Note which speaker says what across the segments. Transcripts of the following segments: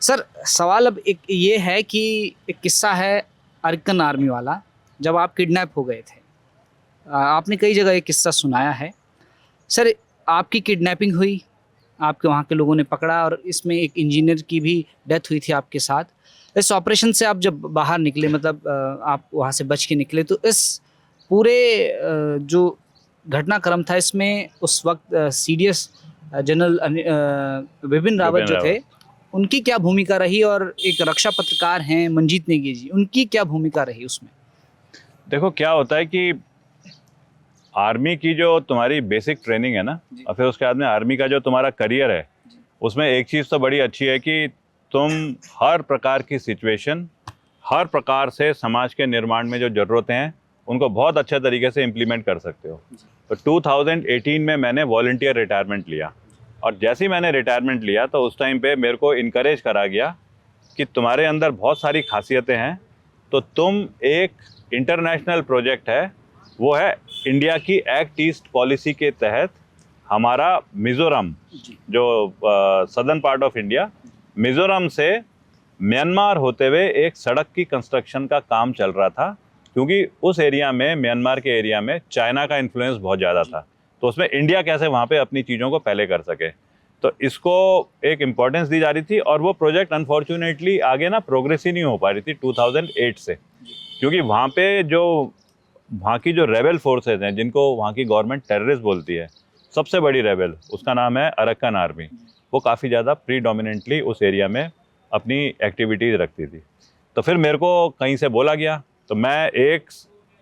Speaker 1: Sir सवाल अब एक ये है कि एक किस्सा है अरकन आर्मी वाला, जब आप किडनैप हो गए थे। आपने कई जगह ये किस्सा सुनाया है। सर आपकी किडनैपिंग हुई, आपके वहाँ के लोगों ने पकड़ा और इसमें एक इंजीनियर की भी डेथ हुई थी आपके साथ। इस ऑपरेशन से आप जब बाहर निकले, मतलब आप वहाँ से बच के निकले, तो इस पूरे जो घटनाक्रम था इसमें उस वक़्त सीडीएस जनरल विपिन रावत
Speaker 2: विपिन
Speaker 1: जो थे,
Speaker 2: रावत।
Speaker 1: उनकी क्या भूमिका रही? और एक रक्षा पत्रकार हैं मंजीत नेगी जी, उनकी क्या भूमिका रही उसमें?
Speaker 2: देखो क्या होता है कि आर्मी की जो तुम्हारी बेसिक ट्रेनिंग है ना, और फिर उसके बाद में आर्मी का जो तुम्हारा करियर है, उसमें एक चीज़ तो बड़ी अच्छी है कि तुम हर प्रकार की सिचुएशन, हर प्रकार से समाज के निर्माण में जो ज़रूरतें हैं उनको बहुत अच्छे तरीके से इम्प्लीमेंट कर सकते हो। तो 2018 में मैंने वॉलंटियर रिटायरमेंट लिया, और जैसे ही मैंने रिटायरमेंट लिया तो उस टाइम पे मेरे को इनकरेज करा गया कि तुम्हारे अंदर बहुत सारी खासियतें हैं, तो तुम एक इंटरनेशनल प्रोजेक्ट है, वो है इंडिया की एक्ट ईस्ट पॉलिसी के तहत हमारा मिज़ोरम, जो southern part of India, Mizoram से म्यांमार होते हुए एक सड़क की कंस्ट्रक्शन का काम चल रहा था, क्योंकि उस एरिया में, म्यांमार के एरिया में चाइना का इन्फ्लुएंस बहुत ज़्यादा था। तो उसमें इंडिया कैसे वहाँ पे अपनी चीज़ों को पहले कर सके, तो इसको एक इम्पोर्टेंस दी जा रही थी। और वो प्रोजेक्ट अनफॉर्चुनेटली आगे ना प्रोग्रेस ही नहीं हो पा रही थी 2008 से, क्योंकि वहाँ पे जो वहाँ की जो रेबल फोर्सेज हैं, जिनको वहाँ की गवर्नमेंट टेररिस्ट बोलती है, सबसे बड़ी रेबल उसका नाम है अरक्कन आर्मी, वो काफ़ी ज़्यादा प्रीडोमिनेंटली उस एरिया में अपनी एक्टिविटीज़ रखती थी। तो फिर मेरे को कहीं से बोला गया, तो मैं एक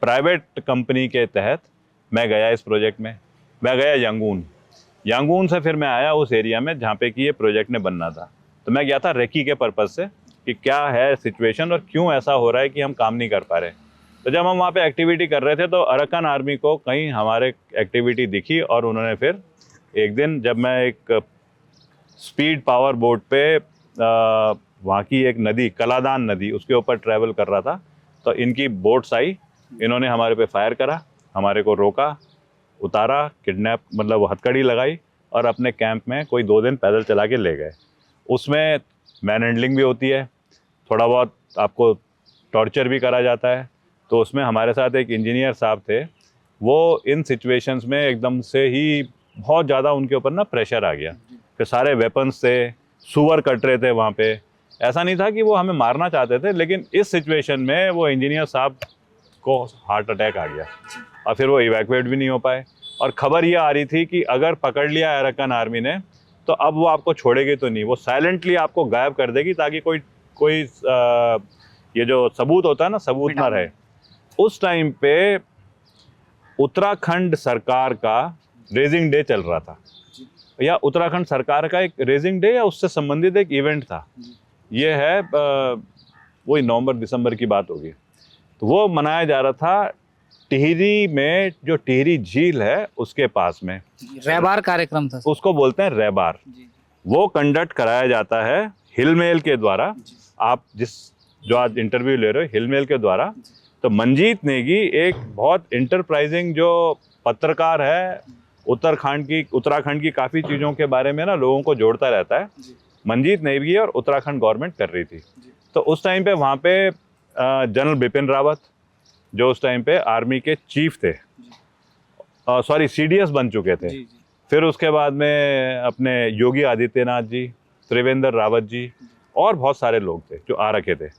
Speaker 2: प्राइवेट कंपनी के तहत मैं गया इस प्रोजेक्ट में। मैं गया यांगून से फिर मैं आया उस एरिया में जहाँ पे कि ये प्रोजेक्ट ने बनना था। तो मैं गया था रेकी के पर्पज़ से कि क्या है सिचुएशन और क्यों ऐसा हो रहा है कि हम काम नहीं कर पा रहे। तो जब हम वहाँ पे एक्टिविटी कर रहे थे तो अरक्कन आर्मी को कहीं हमारे एक्टिविटी दिखी, और उन्होंने फिर एक दिन, जब मैं एक स्पीड पावर बोट पे वहाँ की एक नदी, कलादान नदी, उसके ऊपर ट्रैवल कर रहा था, तो इनकी बोट्स आई, इन्होंने हमारे पे फायर करा, हमारे को रोका, उतारा, किडनैप मतलब वो हथकड़ी लगाई, और अपने कैंप में कोई 2 दिन पैदल चला के ले गए। उसमें मैन हैंडलिंग भी होती है, थोड़ा बहुत आपको टॉर्चर भी करा जाता है। तो उसमें हमारे साथ एक इंजीनियर साहब थे, वो इन सिचुएशंस में एकदम से ही बहुत ज़्यादा उनके ऊपर ना प्रेशर आ गया, फिर सारे वेपन्स थे, सुअर कट रहे थे वहाँ पे। ऐसा नहीं था कि वो हमें मारना चाहते थे, लेकिन इस सिचुएशन में वो इंजीनियर साहब को हार्ट अटैक आ गया, और फिर वो इवैक्यूएट भी नहीं हो पाए। और खबर ये आ रही थी कि अगर पकड़ लिया अरक्कन आर्मी ने, तो अब वो आपको छोड़ेगी तो नहीं, वो साइलेंटली आपको गायब कर देगी, ताकि कोई ये जो सबूत होता है ना, सबूत ना रहे। उस टाइम पे उत्तराखंड सरकार का रेजिंग डे चल रहा था, या उत्तराखंड सरकार का एक रेजिंग डे या उससे संबंधित एक इवेंट था। ये है वही नवंबर दिसंबर की बात होगी। तो वो मनाया जा रहा था टिहरी में, जो टिहरी झील है उसके पास में।
Speaker 1: रैबार कार्यक्रम था।
Speaker 2: उसको बोलते हैं रैबार। वो कंडक्ट कराया जाता है हिलमेल के द्वारा। आप जो आज इंटरव्यू ले रहे हो, हिलमेल के द्वारा। तो मंजीत नेगी एक बहुत इंटरप्राइजिंग जो पत्रकार है, उत्तराखंड की काफ़ी चीज़ों के बारे में ना लोगों को जोड़ता रहता है। मंजीत नेगी और उत्तराखंड गवर्नमेंट कर रही थी। तो उस टाइम पे वहाँ पे जनरल बिपिन रावत, जो उस टाइम पे आर्मी के चीफ थे, सॉरी सीडीएस बन चुके थे। फिर उसके बाद में अपने योगी आदित्यनाथ जी, त्रिवेंद्र रावत जी, और बहुत सारे लोग थे जो आ रखे थे।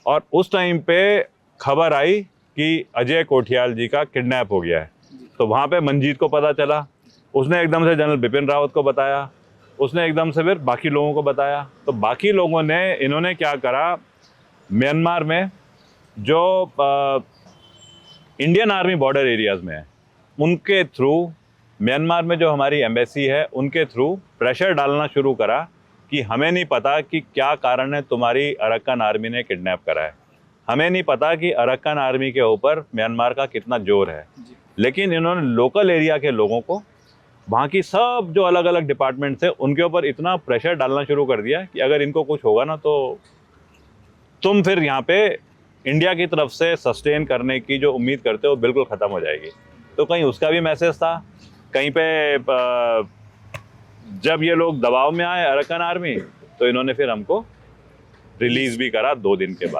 Speaker 2: और उस टाइम पे खबर आई कि अजय कोठियाल जी का किडनैप हो गया है। तो वहाँ पे मंजीत को पता चला, उसने एकदम से जनरल बिपिन रावत को बताया, उसने एकदम से फिर बाकी लोगों को बताया। तो बाकी लोगों ने, इन्होंने क्या करा, म्यांमार में जो इंडियन आर्मी बॉर्डर एरियाज़ में है, उनके थ्रू, म्यांमार में जो हमारी एम्बेसी है उनके थ्रू प्रेशर डालना शुरू करा कि हमें नहीं पता कि क्या कारण है तुम्हारी अरक्कन आर्मी ने किडनैप करा है, हमें नहीं पता कि अरक्कन आर्मी के ऊपर म्यांमार का कितना जोर है। लेकिन इन्होंने लोकल एरिया के लोगों को, वहाँ की सब जो अलग अलग डिपार्टमेंट्स है, उनके ऊपर इतना प्रेशर डालना शुरू कर दिया कि अगर इनको कुछ होगा ना, तो तुम फिर यहाँ पे इंडिया की तरफ से सस्टेन करने की जो उम्मीद करते हो बिल्कुल ख़त्म हो जाएगी। तो कहीं उसका भी मैसेज था, कहीं पे जब ये लोग दबाव में आए अरक्कन आर्मी, तो इन्होंने फिर हमको रिलीज भी करा 2 दिन के बाद।